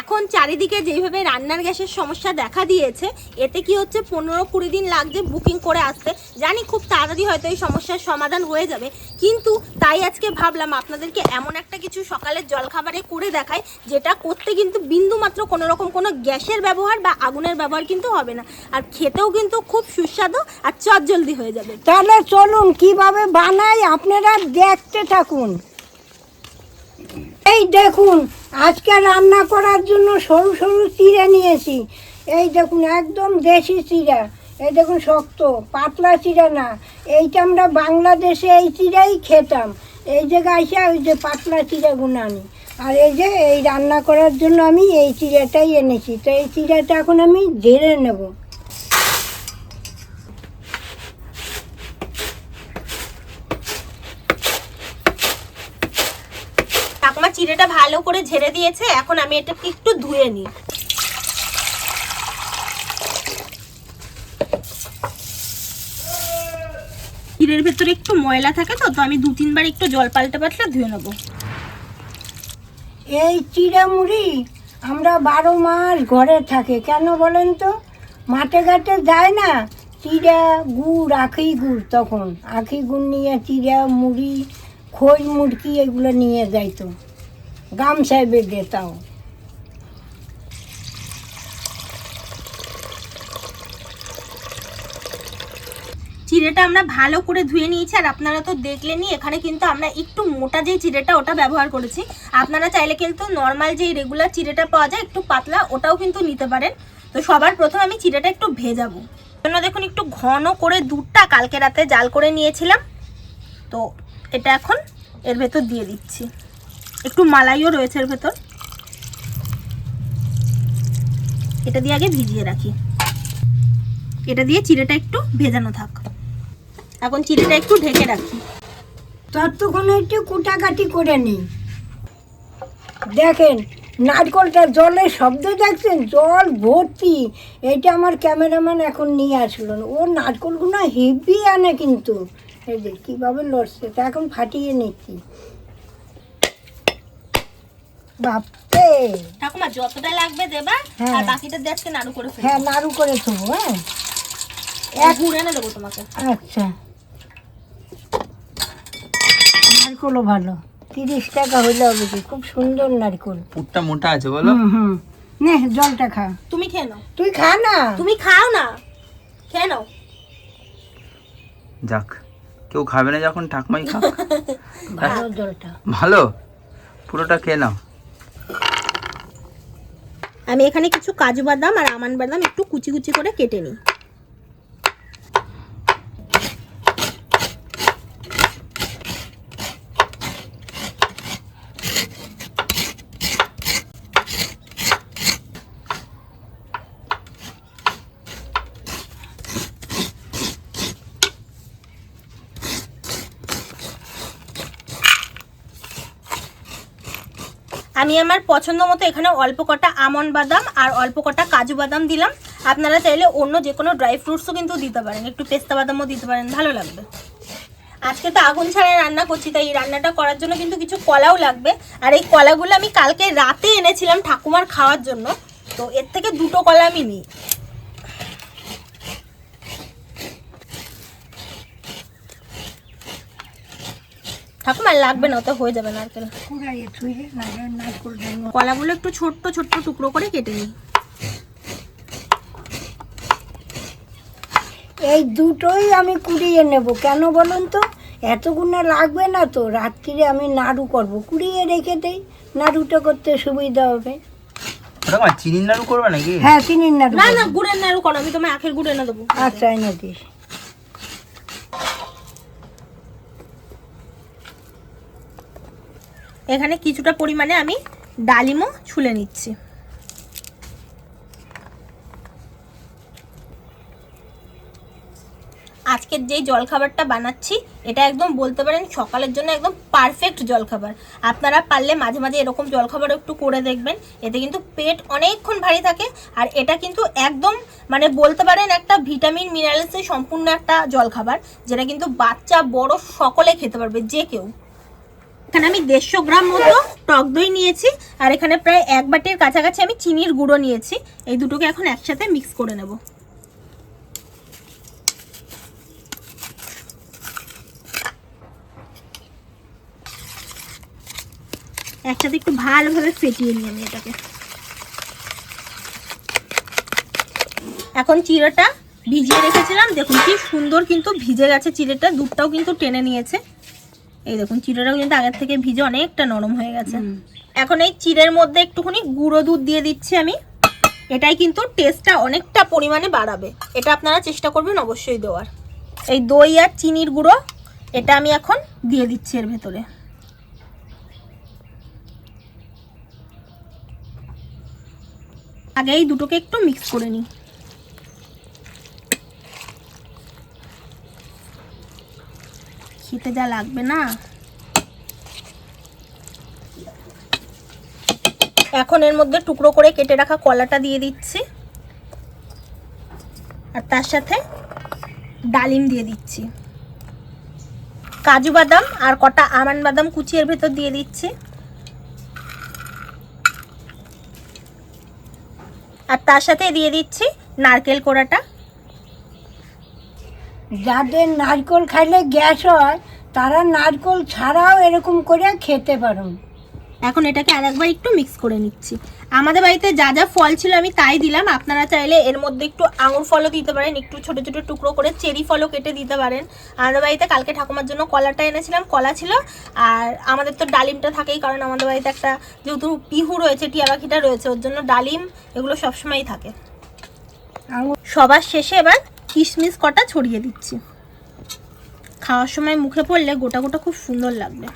এখন চারিদিকে যেভাবে রান্নার গ্যাসের সমস্যা দেখা দিয়েছে, এতে কি হচ্ছে 15-20 দিন লাগছে বুকিং করে আসতে। জানি খুব তাড়াতাড়ি হয়তো এই সমস্যার সমাধান হয়ে যাবে, কিন্তু তাই আজকে ভাবলাম আপনাদেরকে এমন একটা কিছু সকালের জলখাবারে করে দেখাই, যেটা করতে কিন্তু বিন্দুমাত্র কোনো রকম কোনো গ্যাসের ব্যবহার বা আগুনের ব্যবহার কিন্তু হবে না, আর খেতেও কিন্তু খুব সুস্বাদু আর চটজলদি হয়ে যাবে। তাহলে চলুন কিভাবে বানাই আপনারা দেখতে থাকুন। এই দেখুন, আজকে রান্না করার জন্য সরু সরু চিড়ে নিয়েছি। এই দেখুন একদম দেশি চিড়া। এই দেখুন শক্ত, পাতলা চিড়া না। এইটা আমরা বাংলাদেশে এই চিড়াই খেতাম। এই জায়গায় এসে ওই যে পাতলা চিড়াগুলো আনি। আর এই যে এই রান্না করার জন্য আমি এই চিড়াটাই এনেছি। তো এই চিড়াটা এখন আমি ঝেড়ে নেব। ঠাকুমা চিড়েটা ভালো করে ঝেড়ে দিয়েছে, এখন আমি এটাকে একটু ধুয়ে নিই। চিড়ের ভেতরে একটু ময়লা থাকে, তো আমি 2-3 বার একটু জল পাল্টে ধুয়ে নেবো। এই চিড়া মুড়ি আমরা 12 মাস ঘরে থাকে, কেন বলেন তো? মাঠে ঘাটে যায় না, চিড়া গুড়, আখি গুড়, তখন আখি গুড় নিয়ে চিড়া মুড়ি, খই মুড়কি এগুলো নিয়ে যাইতো, গামছায় বেঁধে। তাও চিড়েটা আমরা ভালো করে ধুয়ে নিয়েছি, আর আপনারা তো দেখলেনই এখানে কিন্তু আমরা একটু মোটা যে চিড়েটা ওটা ব্যবহার করেছি। আপনারা চাইলে কিন্তু নর্মাল যে রেগুলার চিড়েটা পাওয়া যায় একটু পাতলা, ওটাও কিন্তু নিতে পারেন। তো সবার প্রথমে আমি চিড়েটা একটু ভেজাবো। জন্য দেখুন একটু ঘন করে দুধটা কালকে রাতে জাল করে নিয়েছিলাম, তো এটা এখন এর ভেতর দিয়ে দিচ্ছি। একটু মালাইও রয়েছে এর ভেতর, এটা দিয়ে আগে ভিজিয়ে রাখি। এটা দিয়ে চিড়েটা একটু ভেজানো থাক। এখন চিড়েটা একটু ঢেকে রাখি। ততক্ষণ একটু কুটাকাটি করে নিই। দেখেন নারকলটা জলের শব্দ দেখছেন, জল ভর্তি। এইটা আমার ক্যামেরাম্যান এখন নিয়ে আসলো, ও নারকলগুলো হেভি আনে কিন্তু। এই যে কীভাবে লড়ছে, তা এখন ফাটিয়ে নিচ্ছি। বাপরে, ঠাকুমা যতটা লাগবে দেবা, আর বাকিটা দিয়ে আজকে নাড়ু করে ফেলবো। হ্যাঁ নাড়ু করে থবো। হ্যাঁ এক ঘুরে এনে দেবো তোমাকে। আচ্ছা, নারকলও ভালো, 30 টাকা হইলে হবে কি, খুব সুন্দর নারকল। পুরটা মোটা আছে বলো। নে জলটা খা। তুমি খেয়ে নাও। তুই খা না। তুমি খাও না, খেয়ে নাও। যাক, কেউ খাবে না যখন ঠাকুমাই খাক। ভালো জলটা ভালো, পুরোটা খেয়ে নাও। আমি এখানে কিছু কাজু বাদাম আর আমন্ড বাদাম একটু কুচি কুচি করে কেটে নিই। আমি আমার পছন্দ মতো এখানে অল্প কটা আমন্ড বাদাম আর অল্প কটা কাজু বাদাম দিলাম। আপনারা চাইলে অন্য যে কোনো ড্রাই ফ্রুটসও কিন্তু দিতে পারেন, একটু পেস্তা বাদামও দিতে পারেন, ভালো লাগবে। আজকে তো আগুন ছাড়া রান্না করছি, তাই এই রান্নাটা করার জন্য কিন্তু কিছু কলাও লাগবে। আর এই কলাগুলো আমি কালকে রাতে এনেছিলাম ঠাকুমার খাওয়ার জন্য, তো এর থেকে 2টো কলা আমি নিই। ঠাকুমার লাগবে না, ওটা হয়ে যাবে নারকেল। কলাগুলো একটু ছোট্ট ছোট্ট টুকরো করে কেটে নিই। এই দুটোই আমি কুড়িয়ে নেব, কেন বলুন তো? এতগুলো লাগবে না তো, রাত্রিরে আমি নাড়ু করব, কুড়িয়ে রেখে দেই, নাড়ুটা করতে সুবিধা হবে। ঠাকুমা চিনির নাড়ু করবে নাকি? হ্যাঁ চিনির নাড়ু। না না, গুড়ের নাড়ু করো, আমি তোমায় আখের গুড় এনে দেবো। আচ্ছা এনে দিস। এখানে কিছুটা পরিমাণে আমি ডালিমও ছুলে নিচ্ছি। আজকের যেই জলখাবারটা বানাচ্ছি, এটা একদম বলতে পারেন সকালের জন্য একদম পারফেক্ট জলখাবার। আপনারা পারলে মাঝে মাঝে এরকম জলখাবার একটু করে দেখবেন, এতে কিন্তু পেট অনেকক্ষণ ভারী থাকে। আর এটা কিন্তু একদম মানে বলতে পারেন একটা ভিটামিন মিনারেলসে সম্পূর্ণ একটা জলখাবার, যেটা কিন্তু বাচ্চা বড় সকলে খেতে পারবে, যে কেউ। এখানে আমি 150 গ্রাম মতো টক দই নিয়েছি, আর এখানে প্রায় 1 বাটির কাছাকাছি আমি চিনির গুঁড়ো নিয়েছি। এই দুটোকে এখন একসাথে মিক্স করে নেব। একসাথে একটু ভালোভাবে ফেটিয়ে নিই আমি এটাকে। এখন চিড়েটা ভিজিয়ে রেখেছিলাম, দেখুন কি সুন্দর কিন্তু ভিজে গেছে চিড়েটা, দুধটাও কিন্তু টেনে নিয়েছে। এই দেখুন চিড়েটাও কিন্তু আগের থেকে ভিজে অনেকটা নরম হয়ে গেছে। এখন এই চিড়ের মধ্যে একটুখানি গুঁড়ো দুধ দিয়ে দিচ্ছি আমি। এটাই কিন্তু টেস্টটা অনেকটা পরিমাণে বাড়াবে, এটা আপনারা চেষ্টা করবেন অবশ্যই দেওয়ার। এই দই আর চিনির গুঁড়ো এটা আমি এখন দিয়ে দিচ্ছি এর ভেতরে। আগে এই দুটোকে একটু মিক্স করে নিই। খেতে যা লাগবে না। এখন এর মধ্যে টুকরো করে কেটে রাখা কলাটা দিয়ে দিচ্ছি, আর তার সাথে ডালিম দিয়ে দিচ্ছি। কাজু বাদাম আর কটা আমন্ড বাদাম কুচি এর ভেতর দিয়ে দিচ্ছি, আর তার সাথে দিয়ে দিচ্ছি নারকেল কোড়াটা। যাদের নারকেল খাইলে গ্যাস হয় তারা নারকেল ছাড়াও এরকম করে খেতে পারেন। এখন এটাকে আরেকবার একটু মিক্স করে নিচ্ছি। আমাদের বাড়িতে যা যা ফল ছিল আমি তাই দিলাম, আপনারা চাইলে এর মধ্যে একটু আঙুর ফলও দিতে পারেন, একটু ছোট ছোট টুকরো করে চেরি ফলও কেটে দিতে পারেন। আমাদের বাড়িতে কালকে ঠাকুমার জন্য কলাটা এনেছিলাম, কলা ছিল, আর আমাদের তো ডালিমটা থাকেই, কারণ আমাদের বাড়িতে একটা যেহেতু পিহু রয়েছে, টিয়া পাখিটা রয়েছে, ওর জন্য ডালিম এগুলো সবসময়ই থাকে। সবার শেষে এবার কিশমিশ কটা ছড়িয়ে দিচ্ছি। খাওয়ার সময় মুখে পড়লে গোটা গোটা খুব সুন্দর লাগবে।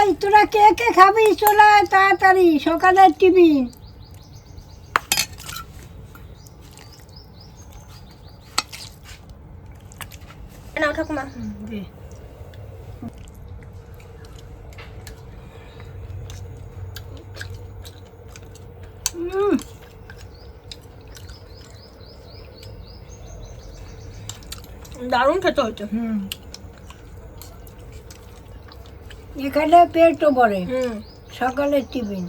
এই তোরা কে কে খাবি, চলে আয় তাড়াতাড়ি, সকালের টিফিন। নাও ঠাকুমা। দারুণ খেতে হচ্ছে। এখানে পেটও ভরে সকালের টিফিন।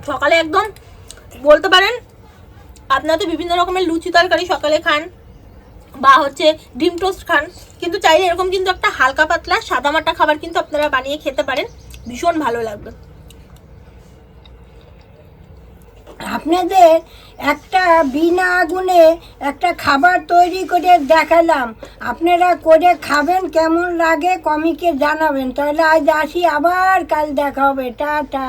সকালে একদম বলতে পারেন আপনারা তো বিভিন্ন রকমের লুচি তরকারি সকালে খান বা হচ্ছে ডিম টোস্ট খান, কিন্তু চাইলে এরকম কিন্তু একটা হালকা পাতলা সাদামাটা খাবার কিন্তু আপনারা বানিয়ে খেতে পারেন, ভীষণ ভালো লাগবে। আপনাদের একটা বিনা আগুনে একটা খাবার তৈরি করে দেখালাম, আপনারা করে খাবেন, কেমন লাগে কমিকে জানাবেন। তাহলে আজ আসি, আবার কাল দেখা হবে, টাটা।